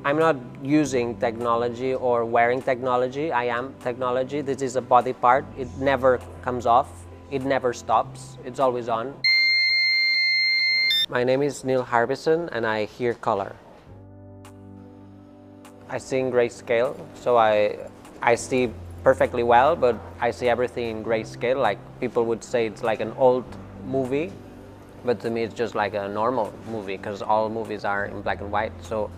I'm not using technology or wearing technology. I am technology. This is a body part. It never comes off. It never stops. It's always on. My name is Neil Harbison and I hear color. I see in grayscale, so I see perfectly well, but I see everything in grayscale. Like people would say it's like an old movie, but to me it's just like a normal movie because all movies are in black and white. So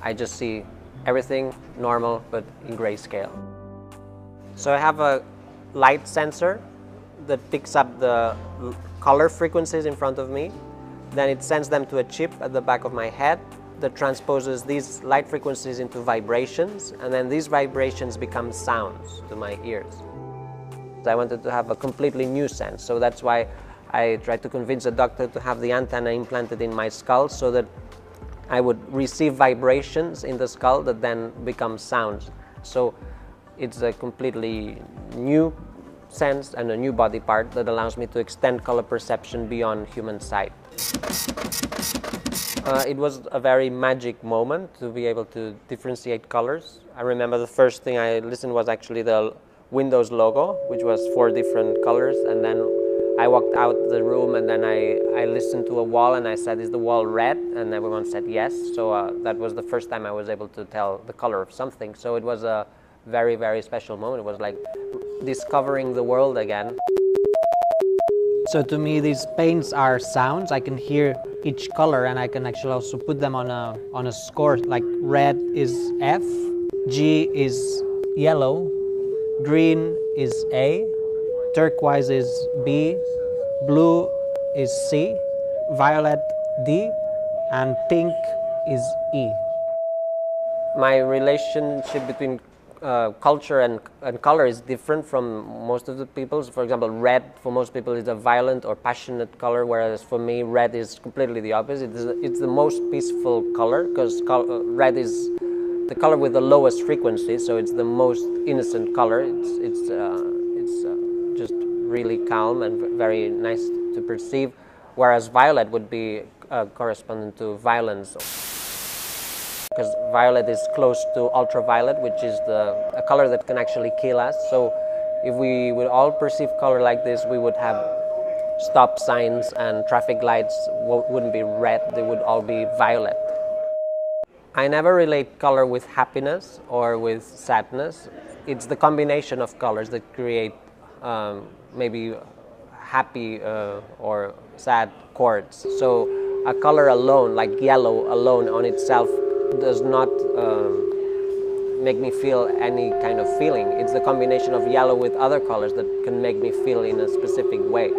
I just see everything normal, but in grayscale. So I have a light sensor that picks up the color frequencies in front of me. Then it sends them to a chip at the back of my head that transposes these light frequencies into vibrations, and then these vibrations become sounds to my ears. I wanted to have a completely new sense, so that's why I tried to convince a doctor to have the antenna implanted in my skull so that I would receive vibrations in the skull that then become sounds. So it's a completely new sense and a new body part that allows me to extend color perception beyond human sight. It was a very magic moment to be able to differentiate colors. I remember the first thing I listened was actually the Windows logo, which was 4 different colors, and then I walked out the room and then I listened to a wall and I said, "Is the wall red?" And everyone said yes. So that was the first time I was able to tell the color of something. So it was a very, very special moment. It was like discovering the world again. So to me, these paints are sounds. I can hear each color and I can actually also put them on a score. Like red is F, G is yellow, green is A, turquoise is B, blue is C, violet D, and pink is E. My relationship between culture and color is different from most of the people's. For example, red for most people is a violent or passionate color, whereas for me red is completely the opposite. It's the most peaceful color because red is the color with the lowest frequency, so it's the most innocent color. It's just really calm and very nice to perceive, whereas violet would be corresponding to violence. Because violet is close to ultraviolet, which is a color that can actually kill us. So if we would all perceive color like this, we would have stop signs and traffic lights wouldn't be red, they would all be violet. I never relate color with happiness or with sadness. It's the combination of colors that create maybe happy or sad chords. So a color alone, like yellow alone on itself, does not make me feel any kind of feeling. It's the combination of yellow with other colors that can make me feel in a specific way.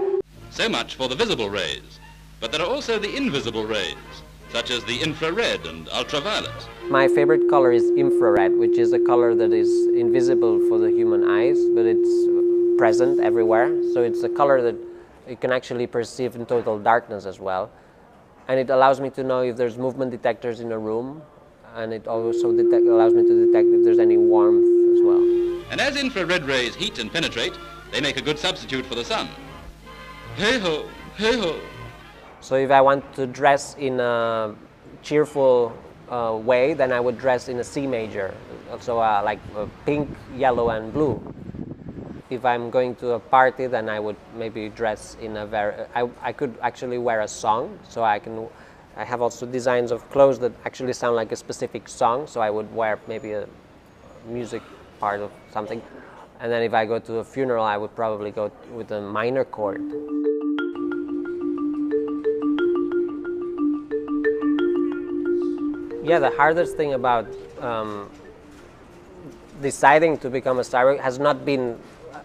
So much for the visible rays, but there are also the invisible rays, such as the infrared and ultraviolet. My favorite color is infrared, which is a color that is invisible for the human eyes, but it's present everywhere. So it's a color that you can actually perceive in total darkness as well. And it allows me to know if there's movement detectors in a room, and it also allows me to detect if there's any warmth as well. And as infrared rays heat and penetrate, they make a good substitute for the sun. Hey-ho, hey-ho. So if I want to dress in a cheerful way, then I would dress in a C major, so like pink, yellow, and blue. If I'm going to a party, then I would maybe dress in a I could actually wear a song, so I have also designs of clothes that actually sound like a specific song, so I would wear maybe a music part of something. And then if I go to a funeral, I would probably go with a minor chord. Yeah, the hardest thing about deciding to become a cyborg has not been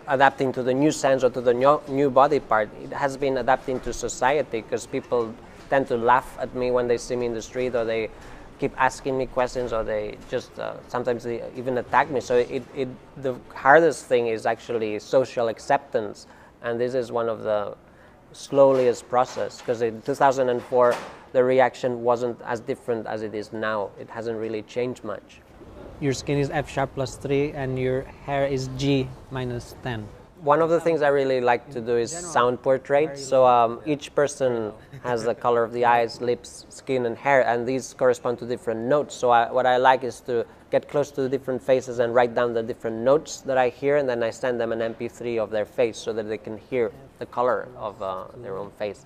adapting to the new sense or to the new body part. It has been adapting to society, because people tend to laugh at me when they see me in the street, or they keep asking me questions, or they just sometimes they even attack me. So the hardest thing is actually social acceptance, and this is one of the slowest process, because in 2004 the reaction wasn't as different as it is now. It hasn't really changed much. Your skin is F# +3 and your hair is G -10. One of the things I really like to do is sound portraits. So each person has the color of the eyes, lips, skin, and hair, and these correspond to different notes. So what I like is to get close to the different faces and write down the different notes that I hear, and then I send them an MP3 of their face so that they can hear the color of their own face.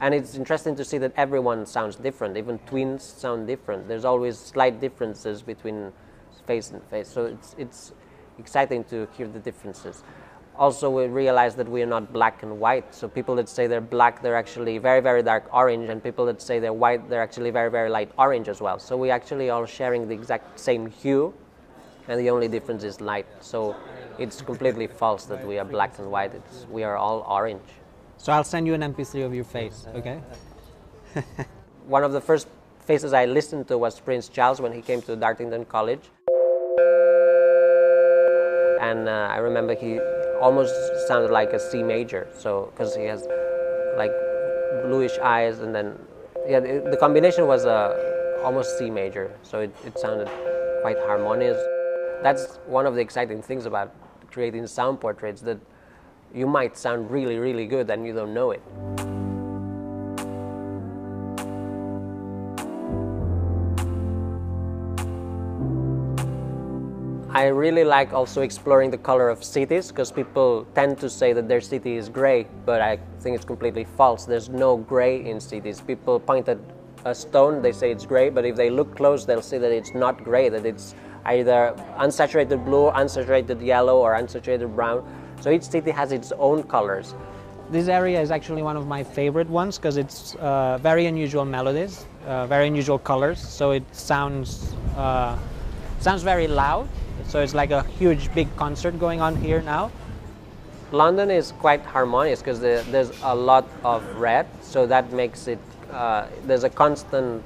And it's interesting to see that everyone sounds different. Even twins sound different. There's always slight differences between face and face. So it's exciting to hear the differences. Also, we realize that we are not black and white. So people that say they're black, they're actually very, very dark orange. And people that say they're white, they're actually very, very light orange as well. So we actually all sharing the exact same hue. And the only difference is light. So it's completely false that we are black and white. We are all orange. So I'll send you an MP3 of your face, okay? One of the first faces I listened to was Prince Charles when he came to Dartington College. And I remember he almost sounded like a C major, so because he has like bluish eyes, and then yeah, the combination was almost C major, so it sounded quite harmonious. That's one of the exciting things about creating sound portraits, that you might sound really, really good and you don't know it. I really like also exploring the color of cities, because people tend to say that their city is gray, but I think it's completely false. There's no gray in cities. People point at a stone, they say it's gray, but if they look close, they'll see that it's not gray, that it's either unsaturated blue, unsaturated yellow, or unsaturated brown. So each city has its own colors. This area is actually one of my favorite ones because it's very unusual melodies, very unusual colors. So it sounds very loud. So it's like a huge, big concert going on here now. London is quite harmonious because there's a lot of red, so that makes it, there's a constant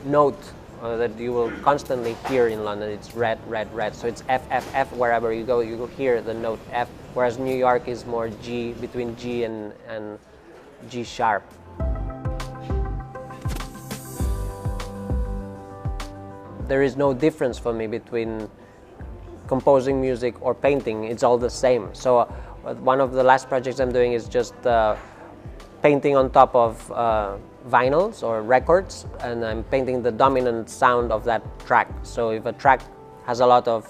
note that you will constantly hear in London. It's red, red, red. So it's F, F, F. Wherever you go, you will hear the note F. Whereas New York is more G, between G and G sharp. There is no difference for me between composing music or painting. It's all the same. So one of the last projects I'm doing is just painting on top of vinyls or records, and I'm painting the dominant sound of that track. So if a track has a lot of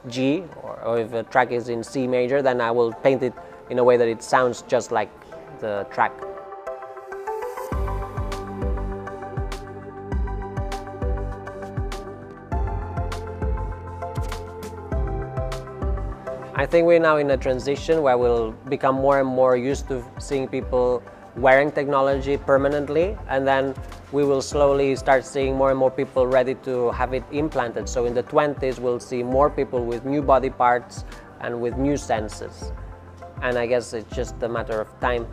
G, or if a track is in C major, then I will paint it in a way that it sounds just like the track. I think we're now in a transition where we'll become more and more used to seeing people wearing technology permanently, and then we will slowly start seeing more and more people ready to have it implanted. So in the 20s, we'll see more people with new body parts and with new senses. And I guess it's just a matter of time.